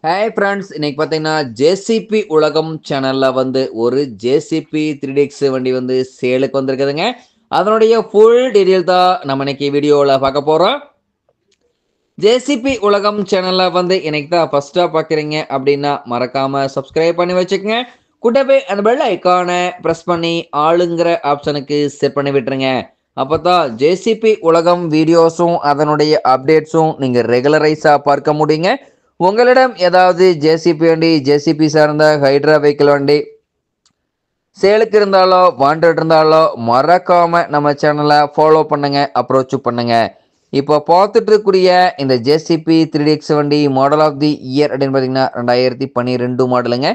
Hi friends, இன்னைக்கு பார்த்தீங்கன்னா JCB உலகம் சேனல்ல ஒரு ஜேசிபி 3DX வண்டி சேலுக்கு வந்திருக்குதுங்க. அதனுடைய ஃபுல் டீடைல் தான் நம்ம இன்னைக்கு வீடியோவில் பார்க்க போறோம். ஜேசிபி உலகம் சேனல்ல இன்னைக்கு தான் ஃபர்ஸ்டா பார்க்குறீங்க அப்படின்னா மறக்காம சப்ஸ்கிரைப் பண்ணி வச்சுக்கோங்க. கூடவே அந்த பெல் ஐக்கானை ப்ரெஸ் பண்ணி ஆளுங்கிற ஆப்ஷனுக்கு செட் பண்ணி விட்டுருங்க. அப்பதான் ஜேசிபி உலகம் வீடியோஸும் அதனுடைய அப்டேட்ஸும் நீங்க ரெகுலரைஸா பார்க்க முடியுங்க. உங்களிடம் ஏதாவது ஜேசிபி வண்டி, ஜேசிபி சார்ந்த ஹைட்ரா வெஹிக்கிள் வண்டி சேலுக்கு இருந்தாலோ வாண்டட் இருந்தாலோ மறக்காம நம்ம சேனலை ஃபாலோ பண்ணுங்க, அப்ரோச் பண்ணுங்க. இப்போ பார்த்துட்டு இருக்கக்கூடிய இந்த ஜேசிபி 3DX வண்டி மாடல் ஆஃப் தி இயர் அப்படின்னு பார்த்தீங்கன்னா 2012 மாடலுங்க.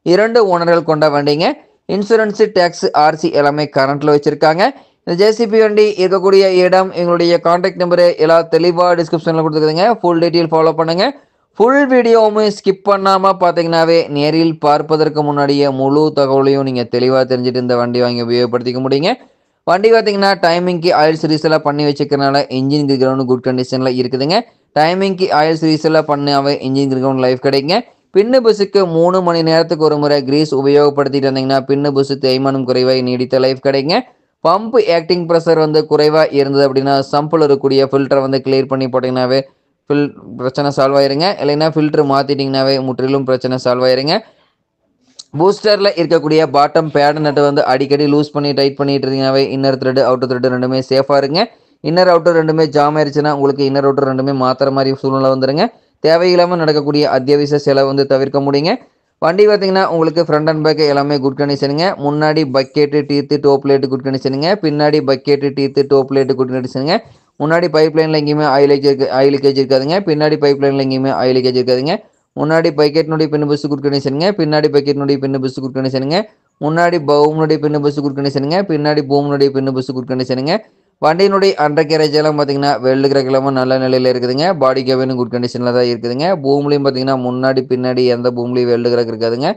2 ஓனர்கள் கொண்ட வண்டிங்க. இன்சூரன்ஸு, டேக்ஸ், ஆர்சி எல்லாமே கரண்ட்டில் வச்சுருக்காங்க. இந்த ஜேசிபி வண்டி இருக்கக்கூடிய இடம், எங்களுடைய கான்டாக்ட் நம்பரு எல்லாம் தெளிவாக டிஸ்கிரிப்ஷனில் கொடுத்துருக்குதுங்க. ஃபுல் டீட்டெயில் ஃபாலோ பண்ணுங்கள். ஃபுல் வீடியோவுமே ஸ்கிப் பண்ணாமல் பார்த்தீங்கன்னாவே நேரில் பார்ப்பதற்கு முன்னாடியே முழு தகவலையும் நீங்கள் தெளிவாக தெரிஞ்சுட்டு இந்த வண்டி வாங்கி உபயோகப்படுத்திக்க முடியுங்க. வண்டி பார்த்தீங்கன்னா டைமிங்க்கு ஆயில் சர்வீஸ் எல்லாம் பண்ணி வச்சுக்கிறனால இன்ஜின் கிரவுண்ட் குட் கண்டிஷனில் இருக்குதுங்க. டைமிங்க்கு ஆயில் சர்வீஸ் எல்லாம் பண்ணாவே இன்ஜின் கிரவுண்ட் லைஃப் கிடைக்குங்க. பின்னு பஸ்ஸுக்கு 3 மணி நேரத்துக்கு ஒரு முறை கிரீஸ் உபயோகப்படுத்திட்டு வந்தீங்கன்னா பின்னு பஸ்ஸு தேய்மானம் குறைவாக நீடித்த லைஃப் கிடைக்குங்க. பம்ப் ஆக்டிங் ப்ரெஷர் குறைவாக இருந்தது அப்படின்னா சம்பில் இருக்கக்கூடிய ஃபில்டரை கிளியர் பண்ணி போட்டிங்கன்னாவே பிரச்சனை சால்வ் ஆயிருங்க. இல்லைன்னா ஃபில்டர் மாற்றிட்டிங்கனாவே முற்றிலும் பிரச்சனை சால்வ் ஆயிருங்க. பூஸ்டரில் இருக்கக்கூடிய பாட்டம் பேட் நட்டு அடிக்கடி லூஸ் பண்ணி டைட் பண்ணிட்டு இருந்தீங்கன்னாவே இன்னர் த்ரெட் அவுட்டர் த்ரெட் ரெண்டுமே சேஃபாக இருங்க. இன்னர் அவுட்டர் ரெண்டுமே ஜாம் ஆயிடுச்சுன்னா உங்களுக்கு இன்னர் அவுட்டர் ரெண்டுமே மாத்திர மாதிரி சூழ்நிலை வந்துருங்க. தேவையில்லாமல் நடக்கக்கூடிய அத்தியாவசிய செலவு தவிர்க்க முடியுங்க. வண்டி பார்த்தீங்கன்னா உங்களுக்கு ஃப்ரண்ட் அண்ட் பேக் எல்லாமே குட் கண்டிஷனுங்க. முன்னாடி bucket, teeth, top light good கண்டிஷனுங்க. பின்னாடி bucket, teeth, top light good கண்டிஷனுங்க. முன்னாடி பைப் லைனில் எங்கேயுமே ஆயில் லீக்கேஜ் இருக்காதுங்க. பின்னாடி பைப் லைனில் எங்கேயுமே ஆயில் லீக்கேஜ் இருக்காதுங்க. முன்னாடி பக்கெட்னுடைய பின்னு பஸ் குட் கண்டிஷனுங்க. பின்னாடி பக்கெட்னுடைய பின்னு பஸ் குட் கண்டிஷனுங்க. முன்னாடி பவுனுடைய பின்னு பஸ் குட் கண்டிஷனுங்க. பின்னாடி பூமுடைய பின்னு பஸ் குட் கண்டிஷனுங்க. வண்டியினுடைய அண்டர் கேரேஜ் எல்லாம் பார்த்தீங்கன்னா வெல்டு கிரக் எல்லாமே நல்ல நிலையில் இருக்குதுங்க. பாடி கேபின் குட் கண்டிஷனில் தான் இருக்குதுங்க. பூம்லையும் பார்த்தீங்கன்னா முன்னாடி பின்னாடி எந்த பூம்லையும் வெல்டு கிரக் இருக்காதுங்க.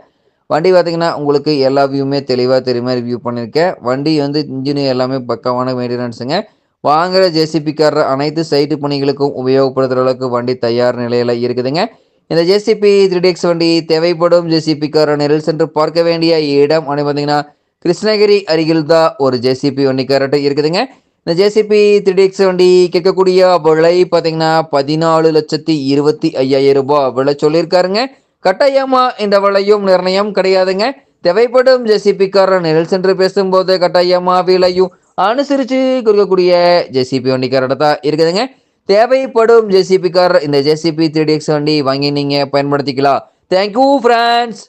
வண்டி பார்த்தீங்கன்னா உங்களுக்கு எல்லா வியூமே தெளிவாக தெரியுமா ரிவ்யூ பண்ணியிருக்கேன். வண்டி இன்ஜின் எல்லாமே பக்காவான மெயின்டெனன்ஸுங்க. வாங்குகிற ஜேசிபிக்காரர் அனைத்து சைட்டு பணிகளுக்கும் உபயோகப்படுத்துகிற அளவுக்கு வண்டி தயார் நிலையில் இருக்குதுங்க. இந்த ஜேசிபி 3DX வண்டி தேவைப்படும் ஜேசிபிக்காரர் நேரில் சென்று பார்க்க வேண்டிய இடம் அப்படின்னு பார்த்தீங்கன்னா கிருஷ்ணகிரி அருகில் தான் ஒரு ஜேசிபி வண்டிக்காரர்கிட்ட இருக்குதுங்க. இந்த ஜேசிபி 3DX வண்டி கேட்கக்கூடிய விலை பார்த்தீங்கன்னா 14,25,000 ரூபாய் விலை சொல்லியிருக்காருங்க. கட்டாயமா இந்த விலையும் நிர்ணயம் கிடையாதுங்க. தேவைப்படும் ஜேசிபிக்காரர் நேரில் சென்று பேசும்போது கட்டாயமா விலையும் அனுசரித்து கொடுக்கக்கூடிய ஜேசிபி வண்டிக்காரர்கிட்ட தான் இருக்குதுங்க. தேவைப்படும் ஜேசிபிக்காரர் இந்த ஜேசிபி 3DX வண்டி வாங்கி நீங்கள் பயன்படுத்திக்கலாம். Thank you friends.